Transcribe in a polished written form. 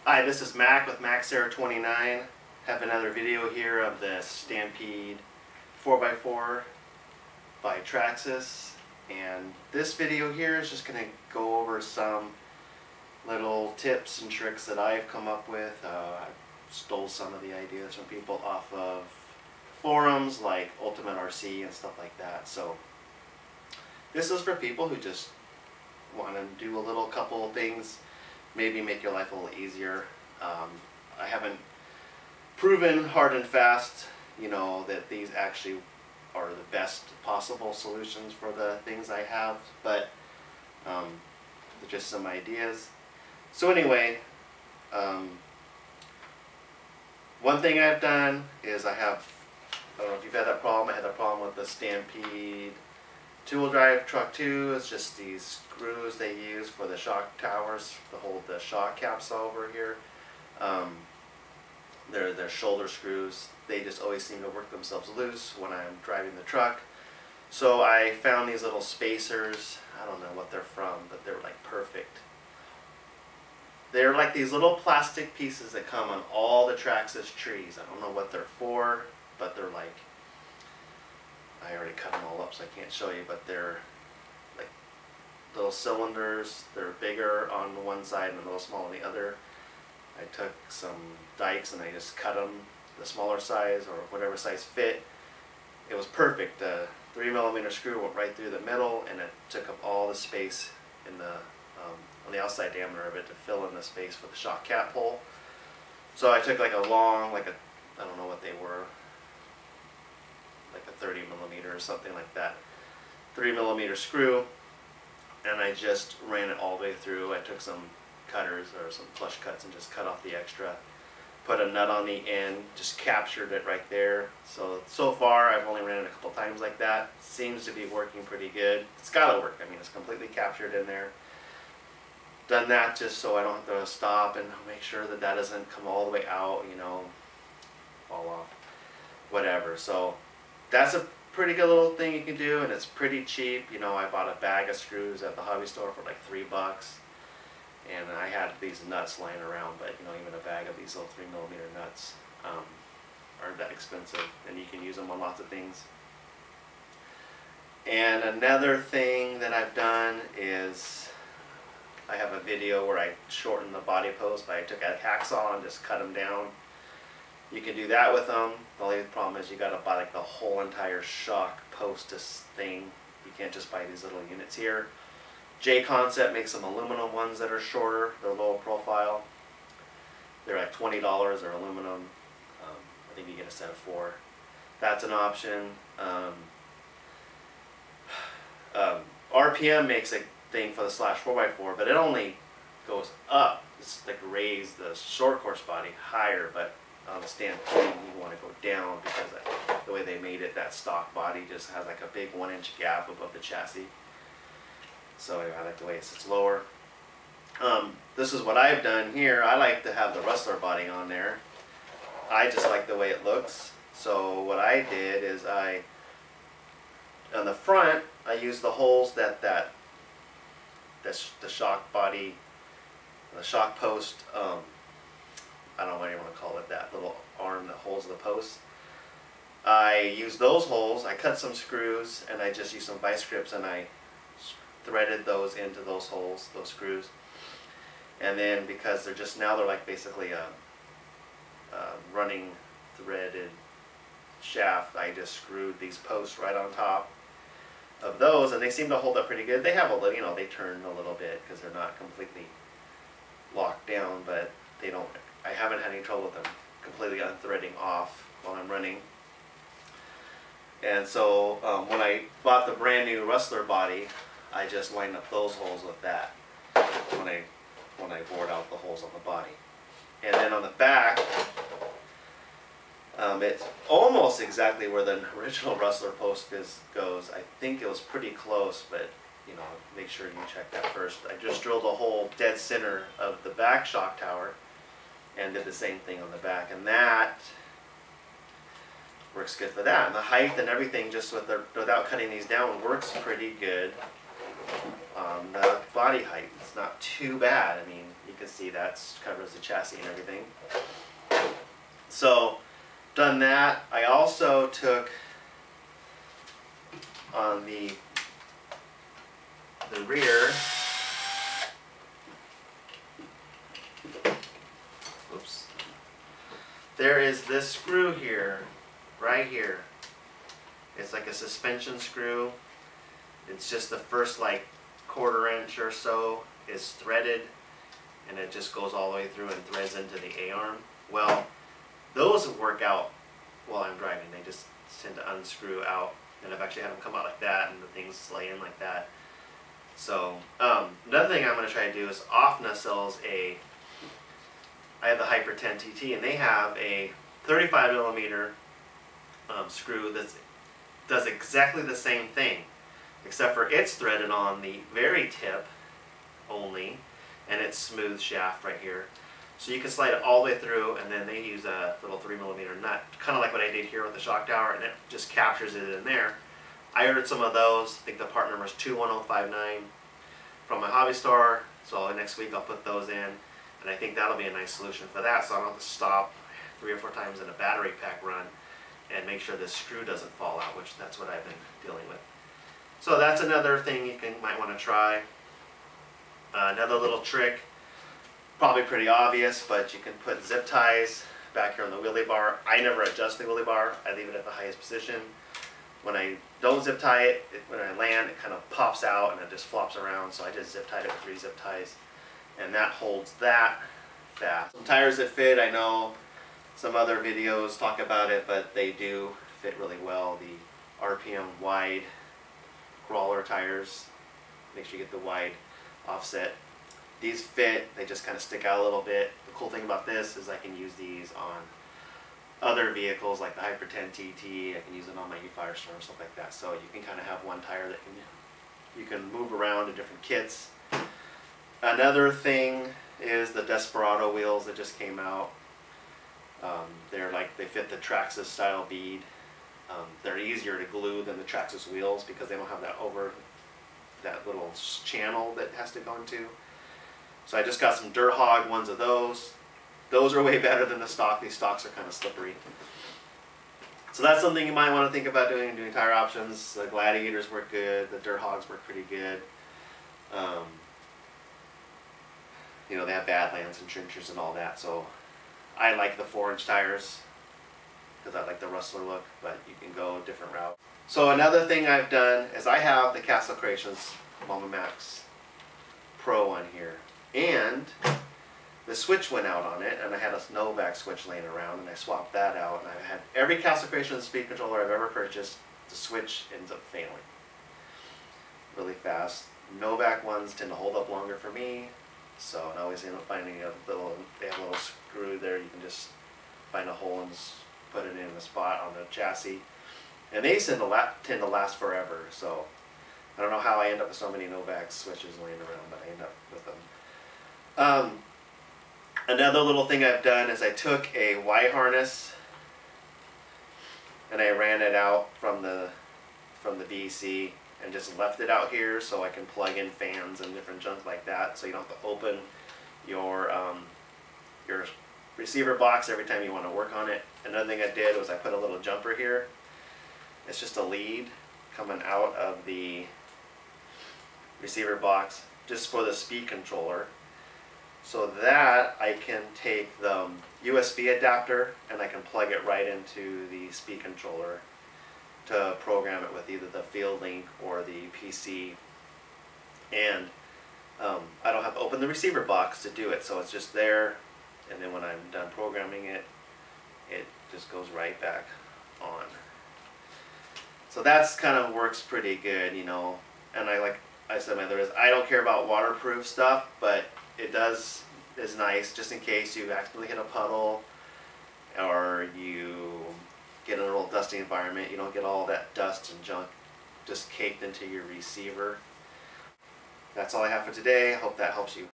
Hi, this is Mac with MacSarah29. Have another video here of the Stampede 4x4 by Traxxas. And this video here is just going to go over some little tips and tricks that I've come up with. I stole some of the ideas from people off of forums like Ultimate RC and stuff like that. So this is for people who just want to do a little couple of things, maybe make your life a little easier. I haven't proven hard and fast, that these actually are the best possible solutions for the things I have, but they're just some ideas. So anyway, one thing I've done is I don't know if you've had that problem. I had that problem with the Stampede two-wheel drive truck too. It's just these screws they use for the shock towers to hold the shock caps over here. They're shoulder screws. They just always seem to work themselves loose when I'm driving the truck. So I found these little spacers. I don't know what they're from, but they're like perfect. They're like these little plastic pieces that come on all the Traxxas trees. I don't know what they're for, but they're like, I already cut them all up so I can't show you, but they're like little cylinders. They're bigger on one side and a little smaller on the other. I took some dikes and I just cut them the smaller size or whatever size fit. It was perfect. The 3mm screw went right through the middle, and it took up all the space in the on the outside diameter of it to fill in the space for the shock cap hole. So I took like a long, I don't know what they were, like a 30mm or something like that, 3mm screw, and I just ran it all the way through. I took some cutters or some flush cuts and just cut off the extra, put a nut on the end, just captured it right there. So far I've only ran it a couple times like that. Seems to be working pretty good. It's gotta work. I mean, it's completely captured in there. Done that just so I don't have to stop and make sure that that doesn't come all the way out, fall off, whatever. So that's a pretty good little thing you can do, and it's pretty cheap. I bought a bag of screws at the hobby store for like $3, and I had these nuts lying around, but even a bag of these little 3mm nuts aren't that expensive, and you can use them on lots of things. And another thing that I've done is I have a video where I shortened the body post, but I took a hacksaw and just cut them down. You can do that with them. The only problem is you got to buy like the whole entire shock post thing. You can't just buy these little units here. J-Concept makes some aluminum ones that are shorter. They're low profile. They're like $20. They're aluminum. I think you get a set of 4. That's an option. RPM makes a thing for the Slash 4x4, but it only goes up. It's like raise the short course body higher, but on the Stampede you want to go down because the way they made it, that stock body just has like a big 1-inch gap above the chassis. So anyway, I like the way it sits lower. This is what I've done here. I like to have the Rustler body on there. I just like the way it looks. So what I did is on the front, I used the holes that the shock body, the shock post, I don't know what you want to call it, that little arm that holds the post. I used those holes. I cut some screws, and I just used some vice grips, and I threaded those into those holes, those screws. And then because they're like basically a running threaded shaft, I just screwed these posts right on top of those, and they seem to hold up pretty good. They have a little, they turn a little bit because they're not completely locked down, but they don't. I haven't had any trouble with them completely unthreading off while I'm running. And so when I bought the brand new Rustler body, I just lined up those holes with that when I bored out the holes on the body. And then on the back, it's almost exactly where the original Rustler post goes. I think it was pretty close, but make sure you check that first. I just drilled a hole dead center of the back shock tower and did the same thing on the back, and that works good for that. And the height and everything, just without cutting these down, works pretty good The body height. It's not too bad. I mean, you can see that covers the chassis and everything. So, done that. I also took on the rear. Oops. There is this screw here, right here. It's like a suspension screw. It's just the first like 1/4 inch or so is threaded, and it just goes all the way through and threads into the A-arm. Well, those work out while I'm driving. They just tend to unscrew out, and I've actually had them come out like that, and the things lay in like that. So another thing I'm going to try to do is OFNA sells I have the Hyper 10 TT, and they have a 35mm screw that does exactly the same thing, except for it's threaded on the very tip only, and it's smooth shaft right here. So you can slide it all the way through, and then they use a little 3mm nut, kind of like what I did here with the shock tower, and it just captures it in there. I ordered some of those. I think the part number is 21059 from my hobby store. So next week I'll put those in, and I think that'll be a nice solution for that, so I don't have to stop 3 or 4 times in a battery pack run and make sure this screw doesn't fall out, which that's what I've been dealing with. So that's another thing you might want to try. Another little trick, probably pretty obvious, but you can put zip ties back here on the wheelie bar. I never adjust the wheelie bar. I leave it at the highest position. When I don't zip tie it, when I land, it kind of pops out and it just flops around. So I just zip tied it with 3 zip ties, and that holds that fast. Some tires that fit, I know some other videos talk about it, but they do fit really well. The RPM wide crawler tires, make sure you get the wide offset. These fit, they just kind of stick out a little bit. The cool thing about this is I can use these on other vehicles like the Hyper 10 TT. I can use it on my Firestorm, stuff like that. So you can kind of have one tire that you can move around to different kits. Another thing is the Desperado wheels that just came out. They fit the Traxxas style bead. They're easier to glue than the Traxxas wheels because they don't have that little channel that has to go into. So I just got some Dirt Hog ones of those. Those are way better than the stock. These stocks are kind of slippery. So that's something you might want to think about doing tire options. The Gladiators work good. The Dirt Hogs work pretty good. You know, they have Badlands and trenchers and all that. So I like the 4-inch tires because I like the rustler look, but you can go a different route. So another thing I've done is I have the Castle Creations Mama Max Pro on here, and the switch went out on it, and I had a Novak switch laying around, and I swapped that out, and I've had every Castle Creations speed controller I've ever purchased, the switch ends up failing really fast. Novak ones tend to hold up longer for me, so I always end up finding they have a little screw there, you can just find a hole and put it in a spot on the chassis, and they tend to last forever. So I don't know how I end up with so many Novak switches laying around, but I end up with them. Another little thing I've done is I took a Y harness and I ran it out from the DC and just left it out here so I can plug in fans and different junk like that, so you don't have to open your receiver box every time you want to work on it. Another thing I did was I put a little jumper here. It's just a lead coming out of the receiver box just for the speed controller, so that I can take the USB adapter and I can plug it right into the speed controller to program it with either the Field Link or the PC. And I don't have to open the receiver box to do it, so it's just there, and then when I'm done programming it, it just goes right back on. So that's kind of works pretty good, you know. And like I said, I don't care about waterproof stuff, but it is nice just in case you accidentally hit a puddle or you get in a little dusty environment. You don't get all that dust and junk just caked into your receiver. That's all I have for today. I hope that helps you.